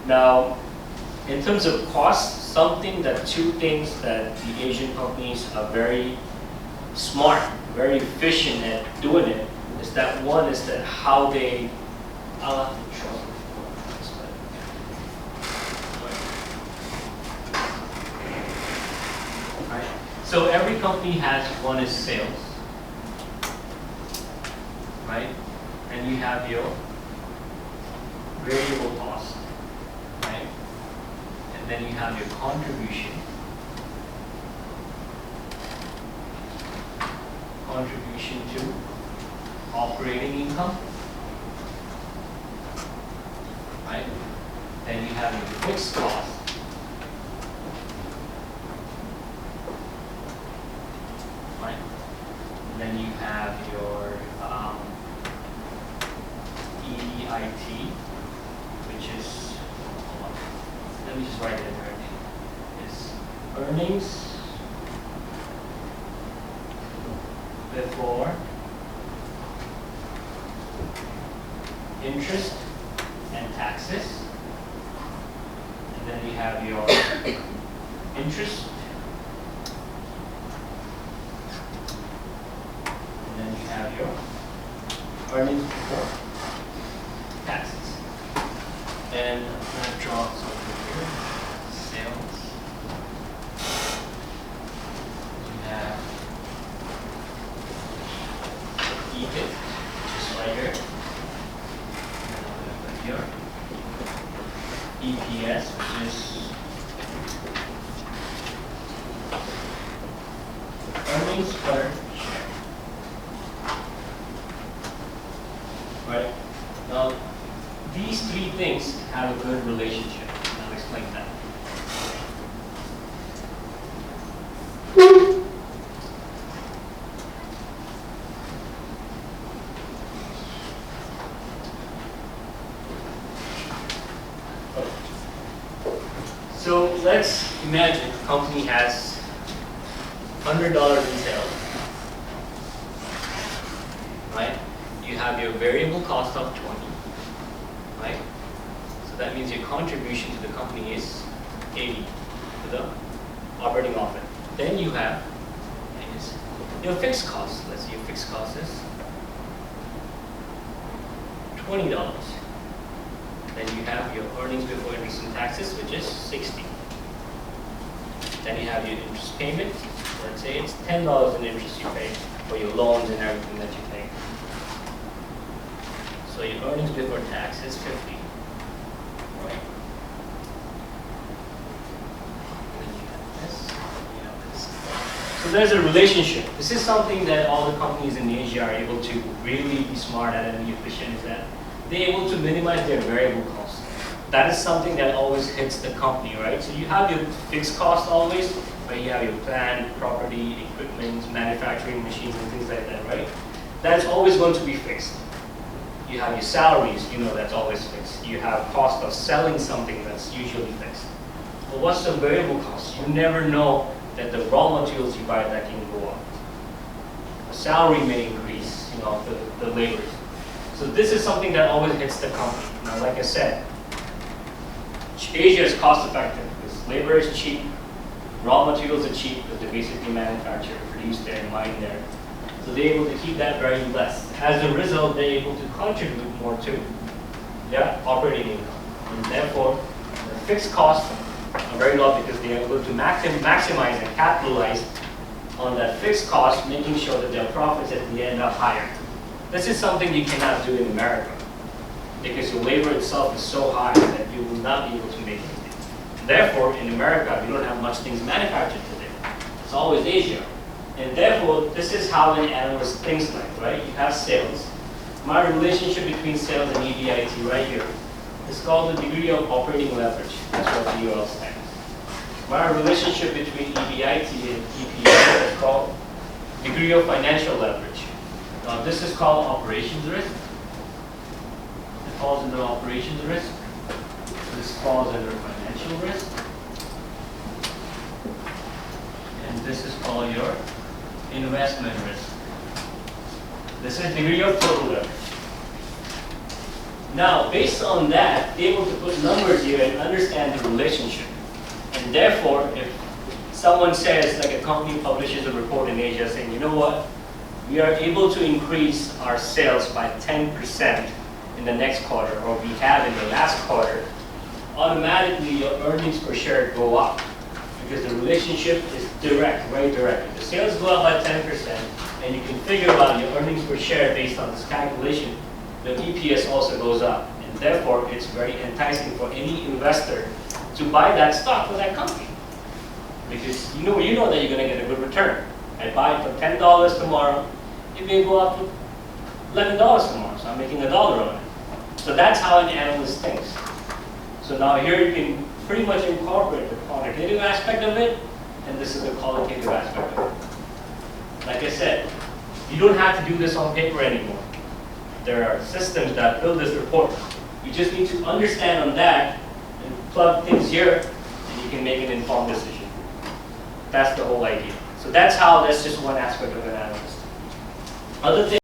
Now, in terms of cost, two things that the Asian companies are very smart, very efficient at doing it, is that one is that how they, I'll have to show this, right? So every company has, one is sales, right? And you have your variable cost, right? And then you have your contribution to operating income, right? Then you have your fixed cost, right? And then you have your EBIT, which is, hold on, let me just write it in there. Is earnings before interest and taxes. And then you have your interest. And then you have your earnings before taxes. And I'm going to draw something here. Sales. You have EBIT, which is right here. And I'm going to put here EPS, which is earnings per share. Right? Now, these three things have a good relationship. I'll explain that. So let's imagine a company has $100 in sales, right? You have your variable cost of 20, right? So that means your contribution to the company is 80 to the operating profit. Then you have your fixed cost. Let's see, your fixed cost is $20. Then you have your earnings before interest and taxes, which is 60. Then you have your interest payment. Let's say it's $10 in interest you pay for your loans and everything that you pay. So your earnings before tax is 50. Right? And then you have this, you have this. So there's a relationship. This is something that all the companies in Asia are able to really be smart at and be efficient, is that they're able to minimize their variable costs. That is something that always hits the company, right? So you have your fixed cost always, but you have your plant, property, equipment, manufacturing machines, and things like that, right? That's always going to be fixed. You have your salaries, you know that's always fixed. You have cost of selling something that's usually fixed. But what's the variable cost? You never know that the raw materials you buy that can go up. A salary may increase, you know, the labor. So this is something that always hits the company. Now, like I said, Asia is cost effective because labor is cheap, raw materials are cheap because they basically manufacture, produce there, mine there. So they're able to keep that very less. As a result, they're able to contribute more to their operating income. And therefore, the fixed costs are very low because they are able to maximize and capitalize on that fixed cost, making sure that their profits at the end are higher. This is something you cannot do in America because your labor itself is so high that you will not be able to make anything. Therefore, in America, we don't have much things manufactured today. It's always Asia. And therefore, this is how an analyst thinks like, right? You have sales. My relationship between sales and EBIT right here is called the degree of operating leverage. That's what the UL stands. My relationship between EBIT and EPS is called degree of financial leverage. Now, this is called operations risk. It falls under operations risk. This falls under financial risk. And this is called your investment risk. This is degree of total leverage. Now, based on that, be able to put numbers here and understand the relationship. And therefore, if someone says, like a company publishes a report in Asia saying, you know what, we are able to increase our sales by 10% in the next quarter, or we have in the last quarter, automatically your earnings per share go up because the relationship is direct, very direct. If the sales go up by 10% and you can figure out your earnings per share based on this calculation, the EPS also goes up. And therefore, it's very enticing for any investor to buy that stock for that company. Because you know that you're going to get a good return. I buy it for $10 tomorrow, it may go up to $11 tomorrow, so I'm making $1 on it. So that's how an analyst thinks. So now here you can pretty much incorporate the quantitative aspect of it, and this is the qualitative aspect of it. Like I said, you don't have to do this on paper anymore. There are systems that build this report. You just need to understand on that and plug things here, and you can make an informed decision. That's the whole idea. So that's just one aspect of an analyst. Other things